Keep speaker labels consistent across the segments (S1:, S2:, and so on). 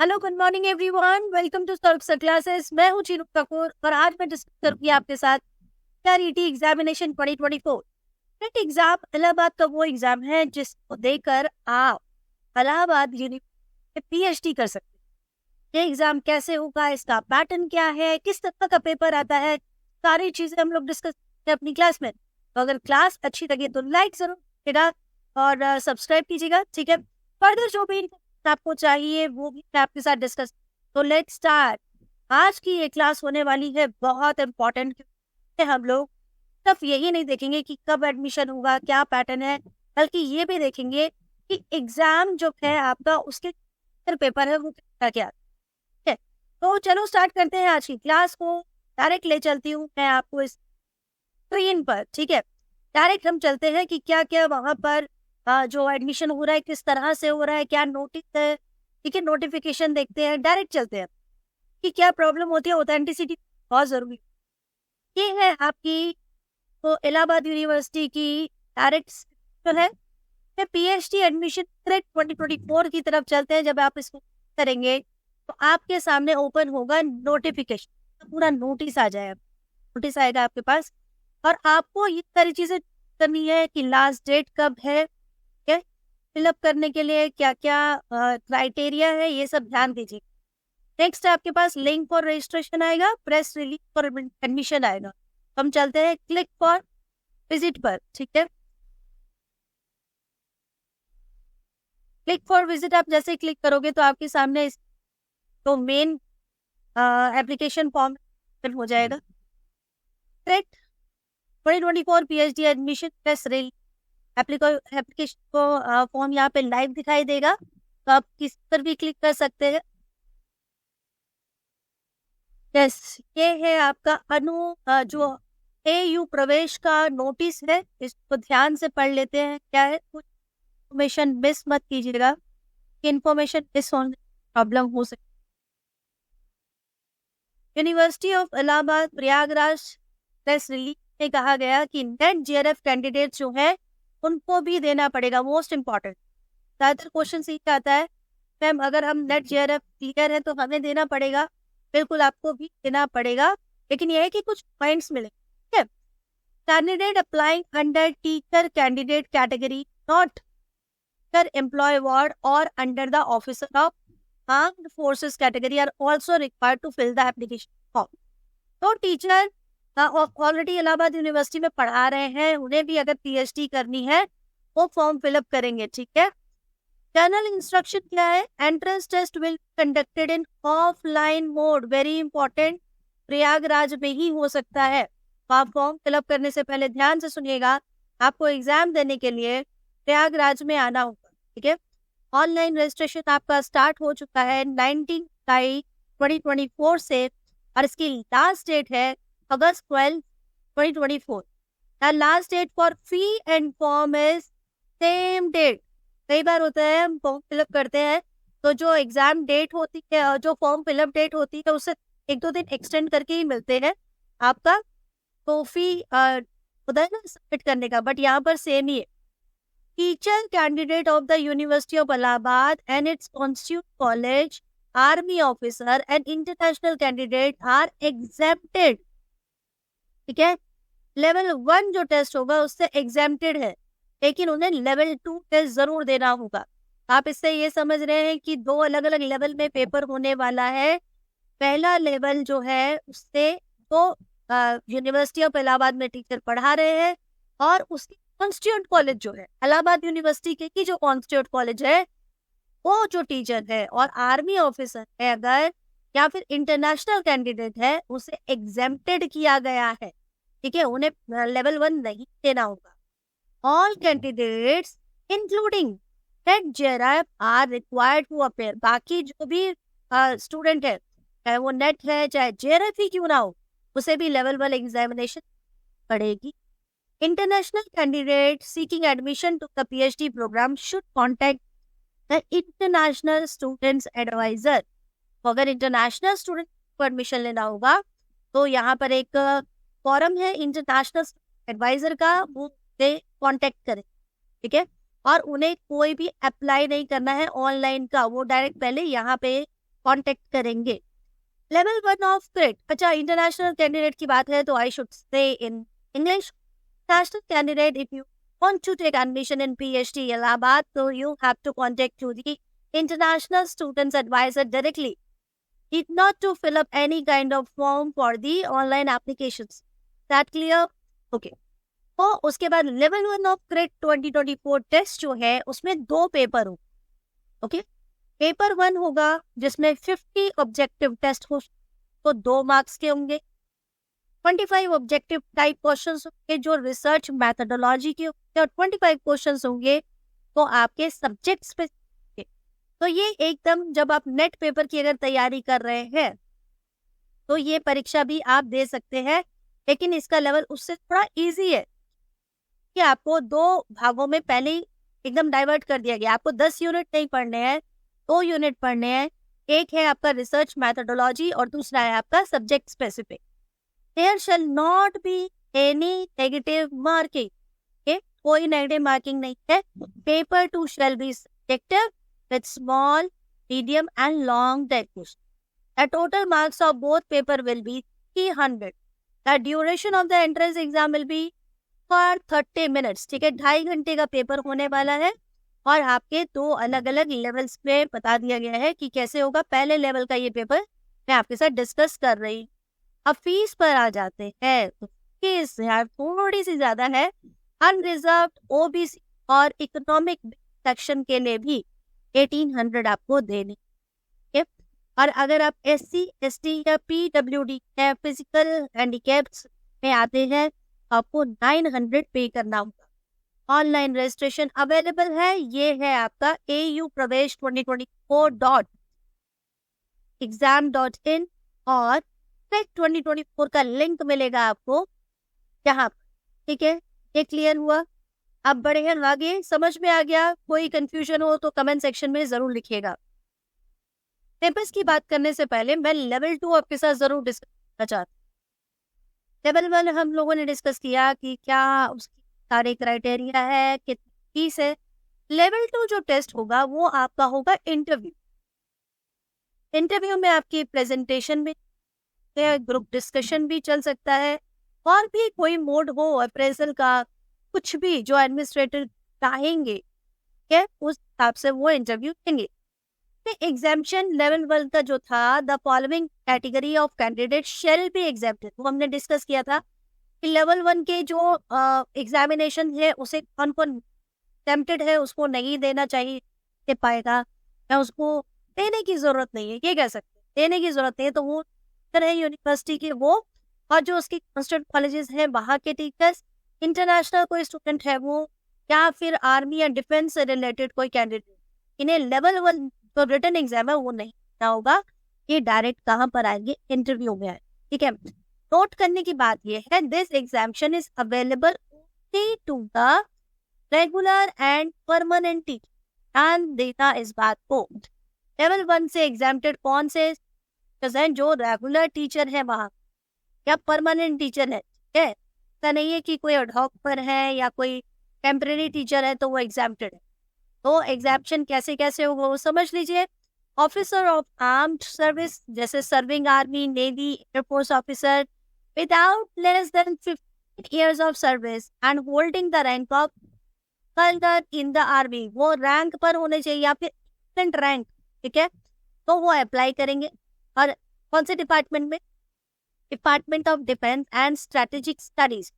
S1: Hello, good morning everyone. Welcome to Sarv classes. मैं हूं चीनू कपूर और आज मैं डिस्कस करूंगी आपके साथ ET examination 2024। NEET exam Allahabad का वो एग्जाम है जिसको देकर आप इलाहाबाद यूनिवर्सिटी में पीएचडी कर सकते हैं। ये एग्जाम कैसे होगा, इसका पैटर्न क्या है, किस तरह का पेपर आता है, सारी चीजें हम लोग डिस्कस करते हैं अपनी क्लास में। तो अगर क्लास अच्छी लगे तो लाइक जरूर कीजिएगा और सब्सक्राइब कीजिएगा, ठीक है। फर्दर जो भी आपको चाहिए वो भी मैं आपके साथ डिस्कस। तो लेट्स स्टार्ट। आज की ये क्लास होने वाली है बहुत इंपॉर्टेंट, क्योंकि हम लोग सिर्फ यही नहीं देखेंगे कि कब एडमिशन होगा, क्या पैटर्न है, बल्कि ये भी देखेंगे कि एग्जाम जो है आपका उसके पेपर है वो क्या क्या है। तो चलो स्टार्ट करते हैं आज की क्लास को। डायरेक्ट ले चलती हूँ मैं आपको इस स्क्रीन पर, ठीक है। डायरेक्ट हम चलते हैं कि क्या क्या वहां पर जो एडमिशन हो रहा है किस तरह से हो रहा है, क्या नोटिस है, ठीक है। नोटिफिकेशन देखते हैं, डायरेक्ट चलते हैं कि क्या प्रॉब्लम होती है। ऑथेंटिसिटी बहुत जरूरी। ये है आपकी तो इलाहाबाद यूनिवर्सिटी की डायरेक्ट जो है पीएचडी एडमिशन 2024 की तरफ चलते हैं। जब आप इसको करेंगे तो आपके सामने ओपन होगा नोटिफिकेशन, पूरा नोटिस आ जाएगा, नोटिस आएगा आपके पास। और आपको ये सारी चीजें करनी है कि लास्ट डेट कब है, फिलअप करने के लिए क्या क्या क्राइटेरिया है, ये सब ध्यान दीजिए। नेक्स्ट आपके पास लिंक फॉर रजिस्ट्रेशन आएगा, प्रेस रिलीज फॉर एडमिशन आएगा। हम चलते हैं क्लिक फॉर विजिट पर, ठीक है। क्लिक फॉर विजिट आप जैसे क्लिक करोगे तो आपके सामने तो मेन एप्लीकेशन फॉर्म हो जाएगा। 2024 PhD admission press release application को फॉर्म यहाँ पे लाइव दिखाई देगा, तो आप किस पर भी क्लिक कर सकते हैं। यस, ये है आपका जो एयू प्रवेश का नोटिस है, इसको ध्यान से पढ़ लेते हैं। क्या है, कुछ इन्फॉर्मेशन मिस मत कीजिएगा, इन्फॉर्मेशन मिस होने प्रॉब्लम हो सकती। University of Allahabad Prayagraj press release में कहा गया कि नेट जेआरएफ कैंडिडेट जो है उनको भी देना पड़ेगा। मोस्ट इंपॉर्टेंट ज्यादातर क्वेश्चन सीख आता है मैम, अगर हम नेट जेआरएफ क्लियर है तो हमें देना पड़ेगा। बिल्कुल आपको भी देना पड़ेगा, लेकिन यह है कि कुछ पॉइंट्स मिले, ठीक है। Candidate applying under teacher candidate category not कर एम्प्लॉय वार्ड और under the officer of armed forces category are also required to fill the application form. तो टीचर ऑलरेडी इलाहाबाद यूनिवर्सिटी में पढ़ा रहे हैं, उन्हें भी अगर पीएचडी करनी है वो फॉर्म फिलअप करेंगे, ठीक है। जनरल इंस्ट्रक्शन क्या है, entrance test will conducted in offline mode, very important, Prayagraj में ही हो सकता है। तो आप फॉर्म फिलअप करने से पहले ध्यान से सुनिएगा, आपको एग्जाम देने के लिए प्रयागराज में आना होगा, ठीक है। ऑनलाइन रजिस्ट्रेशन आपका स्टार्ट हो चुका है 19 जुलाई 2024 से, और इसकी लास्ट डेट है अगस्त 12 2024। The last date for fee and form is same date. कई बार होता है हम फॉर्म फिलअप करते हैं तो जो एग्जाम डेट होती है, जो फॉर्म फिलअप डेट होती है उससे 1-2 दिन एक्सटेंड करके ही मिलते हैं आपका तो फी होता है ना सबमिट करने का, बट यहाँ पर सेम ही है। Teacher candidate of the university of Allahabad and its constituent college, army officer and international candidate are exempted, ठीक है। लेवल 1 जो टेस्ट होगा उससे एग्जेम्प्टेड है, लेकिन उन्हें लेवल 2 टेस्ट जरूर देना होगा। आप इससे ये समझ रहे हैं कि 2 अलग अलग लेवल में पेपर होने वाला है। पहला लेवल जो है उससे तो यूनिवर्सिटी ऑफ इलाहाबाद में टीचर पढ़ा रहे हैं, और उसकी कॉन्स्टिट्यूट कॉलेज जो है इलाहाबाद यूनिवर्सिटी के की जो कॉन्स्टिट्यूट कॉलेज है वो जो टीचर है और आर्मी ऑफिसर है अगर, या फिर इंटरनेशनल कैंडिडेट है, उसे एग्जेम्प्टेड किया गया है, ठीक है। उन्हें लेवल 1 नहीं देना होगा। All candidates including NET JRF are required to appear. बाकी जो भी स्टूडेंट है, चाहे वो नेट है चाहे जेआरएफ ही क्यों ना हो, उसे भी लेवल 1 एग्जामिनेशन पड़ेगी। International candidate seeking admission to the PhD programme should contact the international students advisor. अगर इंटरनेशनल स्टूडेंट को एडमिशन लेना होगा तो यहाँ पर एक फॉरम है इंटरनेशनल एडवाइजर का, वो कांटेक्ट करें, ठीक है। और उन्हें कोई भी अप्लाई नहीं करना है ऑनलाइन का, वो डायरेक्ट पहले यहाँ पे कांटेक्ट करेंगे। लेवल 1 ऑफ क्रेट, अच्छा इंटरनेशनल कैंडिडेट की बात है तो I should say in English. National candidate, if you want to take admission in PhD Allahabad, so you have to contact to the International Students Advisor directly. Need not to fill up any kind of form for the online applications. That clear? Okay. तो उसके बाद level 1 of crate 2024 test जो है उसमें 2 paper हो। Okay, paper 1 होगा जिसमें 50 objective test हो, तो 2 मार्क्स के होंगे। 25 ऑब्जेक्टिव टाइप क्वेश्चंस होंगे जो रिसर्च मैथडोलॉजी के होंगे, और 25 क्वेश्चंस होंगे तो आपके सब्जेक्ट्स पे। तो ये एकदम जब आप नेट पेपर की अगर तैयारी कर रहे हैं तो ये परीक्षा भी आप दे सकते हैं, लेकिन इसका लेवल उससे थोड़ा इजी है कि आपको 2 भागों में पहले ही एकदम डाइवर्ट कर दिया गया। आपको 10 यूनिट नहीं पढ़ने हैं, 2 यूनिट पढ़ने हैं। एक है आपका रिसर्च मैथडोलॉजी और दूसरा है आपका subject specific. There shall not be any negative marking. Okay? कोई नेगेटिव मार्किंग नहीं है। Paper 2 shall be subjective with small, medium and long types. The total marks of both paper will be 300. The duration of the entrance exam will be for 30 minutes. ठीक है, 2.5 घंटे का paper होने वाला है और आपके 2 अलग अलग लेवल्स पे बता दिया गया है कि कैसे होगा। पहले लेवल का ये पेपर मैं आपके साथ डिस्कस कर रही हूँ। अब फीस पर आ जाते हैं, तो फीस यार थोड़ी सी ज्यादा है। अनरिजर्व्ड, ओबीसी और इकोनॉमिक सेक्शन के लिए भी 1800 आपको देने है। और अगर आप SC, ST या PWD या फिजिकल हैंडीकैप्स में आते हैं तो आपको 900 पे करना होगा। ऑनलाइन रजिस्ट्रेशन अवेलेबल है, ये है आपका AU प्रवेश 2024.exam.in और 2024 का लिंक मिलेगा आपको यहाँ पर। ठीक है, ये क्लियर हुआ। अब बढ़े हैं आगे, समझ में आ गया? कोई कंफ्यूजन हो तो कमेंट सेक्शन में जरूर लिखिएगा। पेपर्स की बात करने से पहले मैं लेवल 2 आपके साथ जरूर डिस्कस करना चाहती हूँ। लेवल 1 हम लोगों ने डिस्कस किया कि क्या उसकी सारे क्राइटेरिया है, कितनी फीस है। लेवल 2 जो टेस्ट होगा वो आपका होगा इंटरव्यू। इंटरव्यू में आपकी प्रेजेंटेशन भी, ग्रुप डिस्कशन भी चल सकता है, और भी कोई मोड हो अप्रेजल का, कुछ भी जो एडमिनिस्ट्रेटर चाहेंगे क्या उस हिसाब से वो इंटरव्यू देंगे। एग्जाम्पशन लेवल 1 का जो था, the following category of candidate shall be exempted, वो हमने डिस्कस किया था कि लेवल 1 के जो एग्जामिनेशन है उसे कौन कौन टेम्प्टेड है उसको नहीं देना चाहिए पाएगा, या उसको देने की जरूरत नहीं है, ये कह सकते हैं देने की जरूरत नहीं है। तो वो है यूनिवर्सिटी के वो, और जो उसकी कंस्टर्ट कॉलेजेस हैं वहाँ के टीचर्स, इंटरनेशनल कोई स्टूडेंट है वो, या फिर आर्मी या डिफेंस से रिलेटेड कोई कैंडिडेट, इन्हें लेवल 1 जो रिटन एग्जाम है वो नहीं देना होगा। ये डायरेक्ट कहाँ पर आएंगे? इंटरव्यू में आए। ठीक है, नोट करने की बात ये है, this examination is available only to the regular and permanent teacher. ध्यान देना इस बात को। लेवल 1 से एग्जाम्प्टेड कौन से जो रेगुलर टीचर है वहाँ, या परमानेंट टीचर है। ठीक है, ऐसा नहीं है कि कोई एडहॉक पर है या कोई टेम्परेरी टीचर है तो वो एग्जाम्प्टेड है। तो एग्जाम्पशन कैसे कैसे होगा वो समझ लीजिए। ऑफिसर ऑफ आर्म्ड सर्विस, जैसे serving army, navy, air force officer without less than 15 years of service and holding the rank of colonel in the army, वो रैंक पर होने चाहिए या फिर रैंक। ठीक है, तो वो अप्लाई करेंगे। और कौन से डिपार्टमेंट में? Department of defence and strategic studies.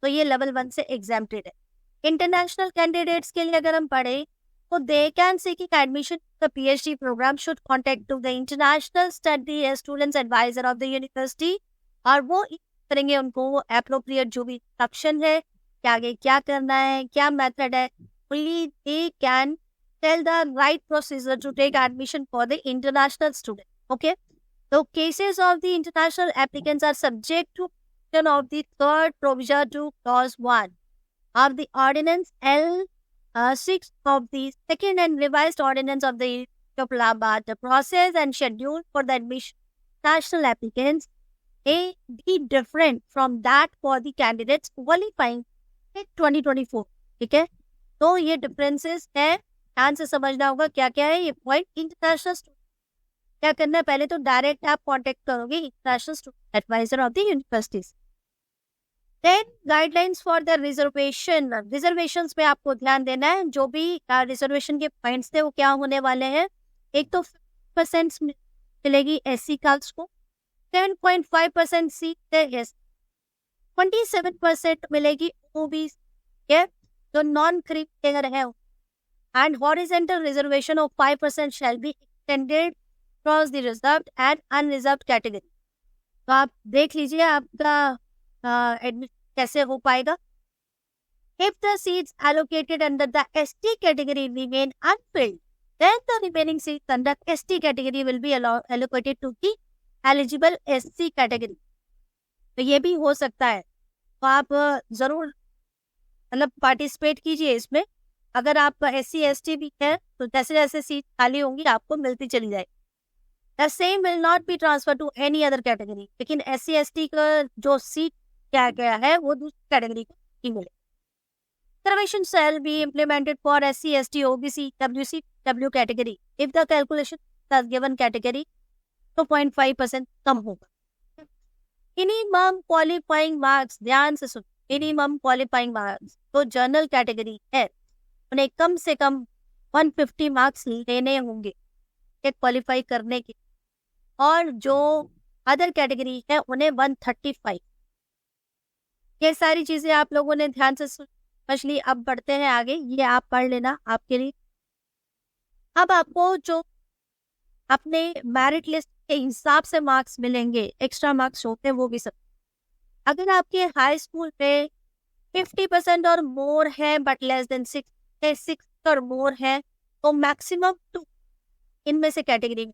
S1: तो ये लेवल 1 से एग्जाम्प्टेड है। इंटरनेशनल कैंडिडेट्स के लिए अगर हम पढ़े तो they can seeking admission the PhD programme should contact to the international study students advisor of the university, और वो करेंगे उनको एप्रोप्रिएट जो भी इंस्ट्रक्शन है कि आगे क्या करना है, क्या मेथड है। Only they can tell the right procedure to take admission for the international student. Okay, the cases of the international applicants are subject to of the third provision to clause 1 of the ordinance L6 of the second and revised ordinance of the of Allahabad. The process and schedule for the admission national applicants may be different from that for the candidates qualifying in 2024. ठीक है, तो ये differences है, ध्यान से समझना होगा क्या क्या है ये पॉइंट। इंटरनेशनल क्या करना है, पहले तो डायरेक्ट आप कांटेक्ट करोगे international student advisor of the universities. Then guidelines for the reservation, reservations में आपको ध्यान देना है। जो भी रिजर्वेशन के पॉइंट्स थे वो क्या होने वाले हैं, एक तो 50% मिलेगी SC कास्ट को, 7.5% सीट है एस, 27% मिलेगी OBC के जो नॉन क्रिमिनल है, and horizontal reservation of 5% shall be extended cross the reserved and unreserved category. तो आप देख लीजिए आपका एडमिशन कैसे हो पाएगा। If the seats allocated under the ST category remain unfilled, then the remaining seats under ST category will be allocated to the eligible SC category। तो ये भी हो सकता है, तो आप जरूर मतलब पार्टिसिपेट कीजिए इसमें। अगर आप SC ST भी है तो जैसे जैसे सीट खाली होंगी आपको मिलती चली जाएगी। The same will not be transferred to any other category, लेकिन SC ST का जो सीट क्या गया है वो दूसरी कैटेगरी को ही मिले। Reservation shall be implemented for SC ST OBC WC W category if the calculation has given category 2.5% कम होगा। मिनिमम क्वालिफाइंग मार्क्स, ध्यान से सुन, मिनिमम क्वालिफाइंग मार्क्स तो जनरल कैटेगरी है उन्हें कम से कम 150 मार्क्स लेने होंगे एक क्वालिफाई करने के, और जो अदर कैटेगरी है उन्हें 135। ये सारी चीजें आप लोगों ने ध्यान से समझ ली। अब बढ़ते हैं आगे, ये आप पढ़ लेना आपके लिए। अब आपको जो अपने मेरिट लिस्ट के हिसाब से मार्क्स मिलेंगे, एक्स्ट्रा मार्क्स होते हैं वो भी सब। अगर आपके हाई स्कूल में 50% और मोर है बट लेस देन 6 और मोर है तो मैक्सिमम 2 इनमें से कैटेगरी में।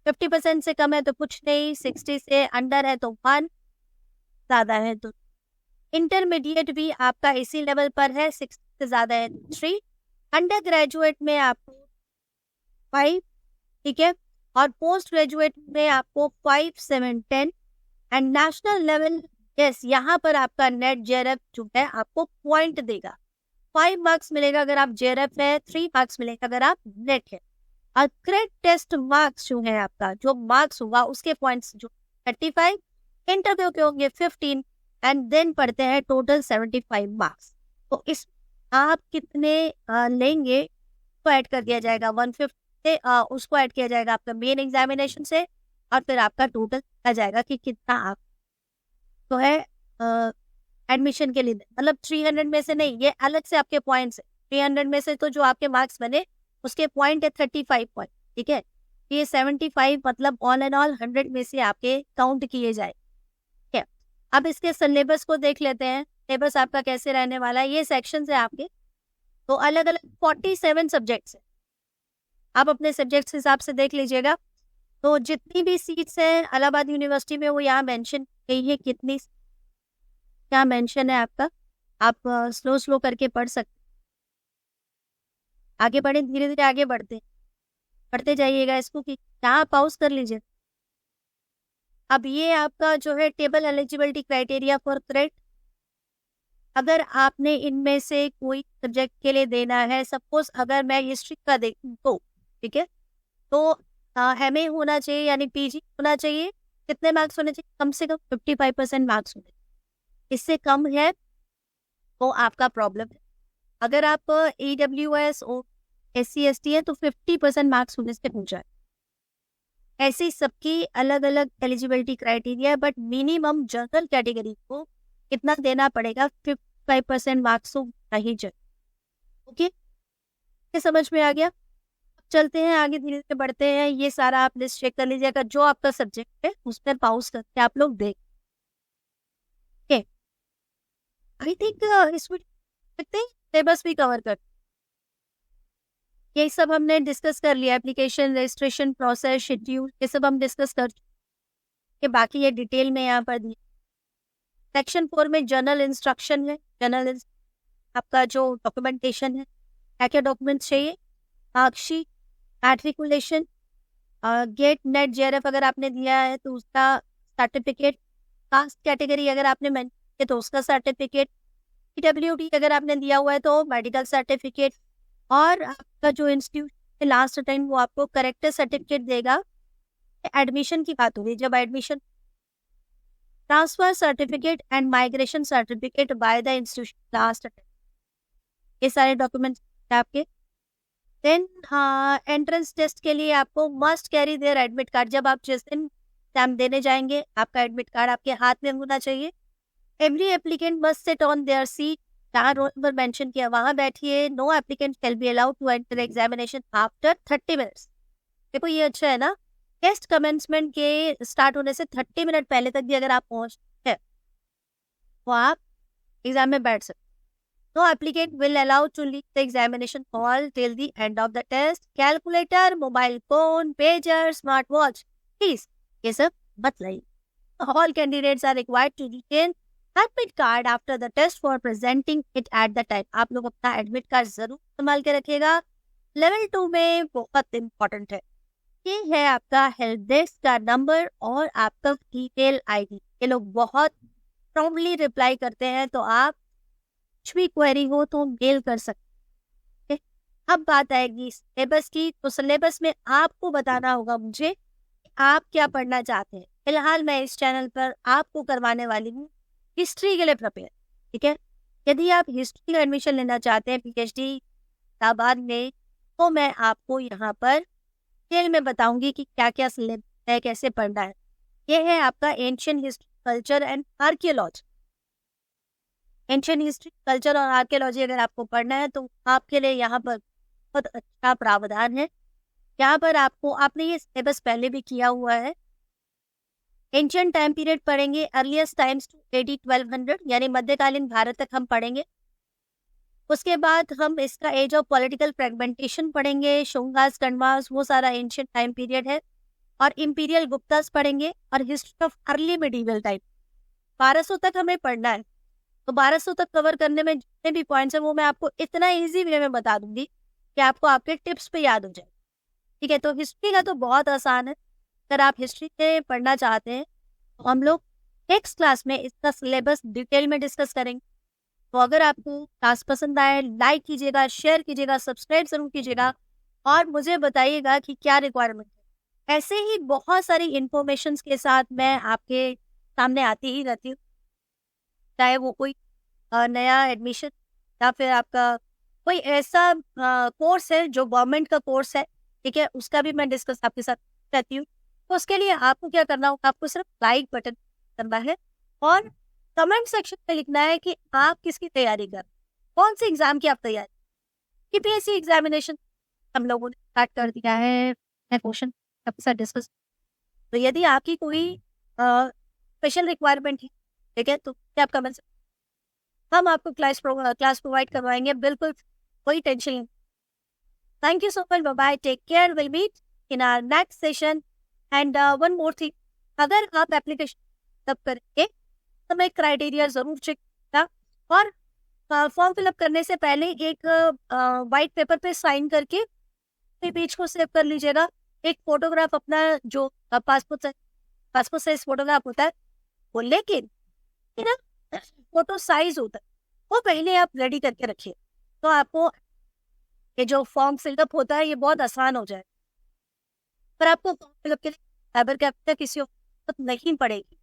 S1: 50% से कम है तो कुछ नहीं, 60 से अंडर है तो 1, ज्यादा है तो। इंटरमीडिएट भी आपका इसी लेवल पर है, 60 से ज्यादा है 3, अंडर ग्रेजुएट में आपको 5, ठीक है, और पोस्ट ग्रेजुएट में आपको 5, 7, 10, एंड नेशनल लेवल यस यहाँ पर आपका नेट JRF जो है आपको पॉइंट देगा। 5 मार्क्स मिलेगा अगर आप JRF है, 3 मार्क्स मिलेगा अगर आप नेट है। और क्रेड टेस्ट मार्क्स जो है आपका जो मार्क्स होगा उसके पॉइंट्स जो 35, इंटरव्यू के होंगे 15, एंड देन पढ़ते हैं टोटल 75 मार्क्स। तो इस आप कितने लेंगे तो ऐड कर दिया जाएगा 150 से, उसको ऐड किया जाएगा आपका मेन एग्जामिनेशन से, और फिर आपका टोटल आ जाएगा कि कितना आप तो है एडमिशन के लिए, मतलब 300 में से नहीं, ये अलग से आपके पॉइंट्स है। 300 में से तो जो आपके मार्क्स बने उसके पॉइंट है 35 पॉइंट, ठीक है। ये 75 मतलब ऑल एंड ऑल 100 में से आपके काउंट किए जाए, ठीक है। अब इसके सिलेबस को देख लेते हैं, सिलेबस आपका कैसे रहने वाला है। ये सेक्शंस है आपके, तो अलग अलग 47 सब्जेक्ट्स है। आप अपने सब्जेक्ट्स हिसाब से देख लीजिएगा। तो जितनी भी सीट्स हैं इलाहाबाद यूनिवर्सिटी में वो यहाँ मेंशन गई है, कितनी क्या मेंशन है आपका, आप स्लो करके पढ़ सकते। आगे बढ़े, धीरे धीरे आगे बढ़ते जाइएगा इसको कि यहाँ पॉज कर लीजिए। अब ये आपका जो है table eligibility criteria for credit, अगर आपने इनमें से कोई सब्जेक्ट के लिए देना है, सपोज अगर मैं हिस्ट्री का देखूं तो ठीक है, तो MA होना चाहिए यानी PG होना चाहिए, कितने मार्क्स होने चाहिए, कम से कम 55% मार्क्स होने चाहिए। इससे कम है तो आपका प्रॉब्लम है। अगर आप EWS और SC ST है तो 50% मार्क्स होने से हो जाए। ऐसी सबकी अलग अलग एलिजिबिलिटी क्राइटेरिया है, बट मिनिमम जनरल कैटेगरी को कितना देना पड़ेगा, 55% मार्क्स होना ही चाहिए। ओके, ये समझ में आ गया। चलते हैं आगे, धीरे धीरे बढ़ते हैं। ये सारा आप लिस्ट चेक कर लीजिएगा, जो आपका सब्जेक्ट है उस पर पाउस करके आप लोग देख। आई थिंक इसमें सिलेबस भी कवर कर, ये सब हमने डिस्कस कर लिया। एप्लीकेशन, रजिस्ट्रेशन प्रोसेस, शेड्यूल, ये सब हम डिस्कस कर के बाकी ये डिटेल में यहाँ पर दिया। सेक्शन 4 में जर्नल इंस्ट्रक्शन है। जर्नल आपका जो डॉक्यूमेंटेशन है, क्या क्या डॉक्यूमेंट्स चाहिए, marksheet, matriculation, GATE NET JRF अगर आपने दिया है तो उसका सर्टिफिकेट, कास्ट कैटेगरी अगर आपने मेंशन किया तो उसका सर्टिफिकेट, PWD अगर आपने दिया हुआ है तो मेडिकल सर्टिफिकेट, और आपका जो इंस्टीट्यूट लास्ट टाइम वो आपको करेक्टर सर्टिफिकेट देगा एडमिशन की बात होगी, जब admission transfer certificate and migration certificate by the institution last, ये सारे डॉक्यूमेंट्स आपके। देन एंट्रेंस टेस्ट के लिए आपको must carry their admit card. जब आप जिस दिन एग्जाम देने जाएंगे आपका एडमिट कार्ड आपके हाथ में होना चाहिए। Every applicant must sit on their seat, जहाँ रोल नंबर मेंशन किया वहां बैठिए। No applicant can be allowed to enter examination after 30 minutes. देखो ये अच्छा है ना, टेस्ट कमेंसमेंट के स्टार्ट होने से 30 मिनट पहले तक भी अगर आप पहुंचते हैं तो आप एग्जाम में बैठ सकते। No applicant will allow to leave the examination hall till the end of the test. Calculator, mobile phone, pager, smartwatch, please ये सब मत लाइए। All candidates are required to retain admit card after the test for presenting it at the time. आप लोग अपना admit card जरूर संभाल के रखिएगा। लेवल 2 में बहुत इंपॉर्टेंट है, ये है आपका हेल्प डेस्क का नंबर और आपका ईमेल आईडी। ये लोग बहुत प्रॉम्प्टली रिप्लाई करते हैं, तो आप कुछ भी क्वेरी हो तो मेल कर सकते हैं। अब बात आएगी सिलेबस की, तो सिलेबस में आपको बताना होगा मुझे कि आप क्या पढ़ना चाहते हैं। फिलहाल मैं इस चैनल पर आपको करवाने वाली हूँ हिस्ट्री के लिए प्रिपेयर, ठीक है। यदि आप हिस्ट्री का एडमिशन लेना चाहते हैं PhD इलाहाबाद में, तो मैं आपको यहाँ पर डिटेल में बताऊंगी कि क्या क्या सिलेबस है, कैसे पढ़ना है। ये है आपका ancient history, culture and archaeology. Ancient history, culture और आर्कियोलॉजी अगर आपको पढ़ना है तो आपके लिए यहाँ पर बहुत अच्छा प्रावधान है। यहाँ पर आपने ये सिलेबस पहले भी किया हुआ है। एंशियंट टाइम पीरियड पढ़ेंगे, अर्लीस्ट टाइम्स टू AD 1200 यानी मध्यकालीन भारत तक हम पढ़ेंगे। उसके बाद हम इसका एज ऑफ पॉलिटिकल फ्रेगमेंटेशन पढ़ेंगे, शुंगास, कण्वास, वो सारा एंशियंट टाइम पीरियड है। और इंपीरियल गुप्तास पढ़ेंगे और history of early medieval time 1200 तक हमें पढ़ना है। तो 1200 तक कवर करने में जितने भी पॉइंट्स हैं वो मैं आपको इतना इजी वे में बता दूंगी कि आपको आपके टिप्स पे याद हो जाए, ठीक है। तो हिस्ट्री का तो बहुत आसान है। अगर आप हिस्ट्री से पढ़ना चाहते हैं तो हम लोग नेक्स्ट क्लास में इसका सिलेबस डिटेल में डिस्कस करेंगे। तो अगर आपको क्लास पसंद आए, लाइक कीजिएगा, शेयर कीजिएगा, सब्सक्राइब जरूर कीजिएगा और मुझे बताइएगा कि क्या रिक्वायरमेंट है। ऐसे ही बहुत सारी इंफॉर्मेशन के साथ मैं आपके सामने आती ही रहती हूँ, चाहे वो कोई नया एडमिशन या फिर आपका कोई ऐसा कोर्स है जो गवर्नमेंट का कोर्स है, ठीक है, उसका भी मैं डिस्कस आपके साथ करती हूँ। तो उसके लिए आपको क्या करना होगा, आपको सिर्फ लाइक बटन करना है और कमेंट सेक्शन में लिखना है कि आप किसकी तैयारी कर, कौन से एग्जाम की आप तैयारी। PSC एग्जामिनेशन हम लोगों ने स्टार्ट कर दिया है, क्वेश्चन आपके साथ डिस्कस। तो यदि आपकी कोई स्पेशल रिक्वायरमेंट है, ठीक है, तो क्या आप कमेंट, हम आपको क्लास प्रोवाइड करवाएंगे, बिल्कुल कोई टेंशन नहीं। Thank you so much, bye bye, take care, will meet in our next session. And one more thing, अगर आप एप्लीकेशन तब करेंगे तो मैं क्राइटेरिया जरूर चेक करेगा और फॉर्म फिलअप करने से पहले एक वाइट पेपर पे साइन करके पेज को सेव कर लीजिएगा। एक फोटोग्राफ अपना जो पासपोर्ट साइज फोटोग्राफ होता है वो, लेकिन ना फोटो साइज होता है वो पहले आप रेडी करके रखिए, तो आपको ये जो फॉर्म फिलअप होता है ये बहुत आसान हो जाए। पर आपको फॉर्म फिलअप के लिए साइबर कैफे किसी जरूरत नहीं पड़ेगी।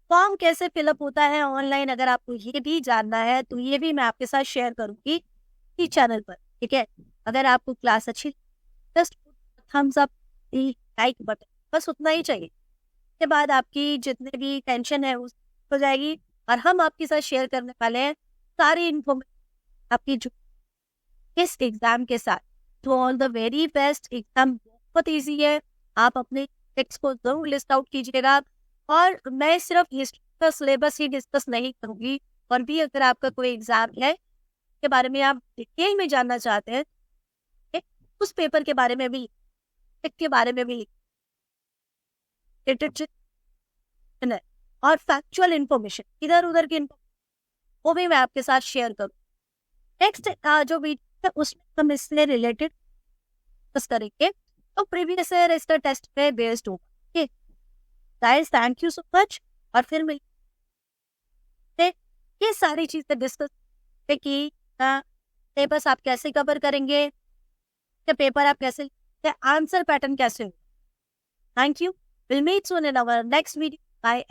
S1: फॉर्म कैसे फिलअप होता है ऑनलाइन, अगर आपको ये भी जानना है तो ये भी मैं आपके साथ शेयर करूंगी इस चैनल पर, ठीक है। अगर आपको क्लास अच्छी, just thumbs up, like button, बस उतना ही चाहिए। के बाद आपकी जितनी भी टेंशन है उस हो जाएगी और हम आपके साथ शेयर करने वाले हैं सारी इन्फॉर्मेशन आपकी जो इस एग्जाम के साथ। तो all the very best, exam बहुत इजी है, आप अपने टेक्स्ट को जरूर लिस्ट आउट कीजिएगा। और मैं सिर्फ हिस्ट्री का सिलेबस ही डिस्कस नहीं करूंगी, और भी अगर आपका कोई एग्जाम है के बारे में आप डिटेल में जानना चाहते हैं, उस पेपर के बारे में भी, के बारे में भी और फैक्चुअल इंफॉर्मेशन इधर उधर की वो भी मैं आपके साथ शेयर करूँ। नेक्स्ट जो वीडियो है उसमें हम इससे रिलेटेड डिस्कस करेंगे, तो प्रीवियस ईयर इसका टेस्ट पे बेस्ड होगा। ठीक guys, thank you so much, और फिर मिलते ये सारी चीजें डिस्कस की, पेपर्स आप कैसे कवर करेंगे, पेपर आप कैसे, आंसर पैटर्न कैसे हो। Thank you. We'll meet soon in our next video. Bye.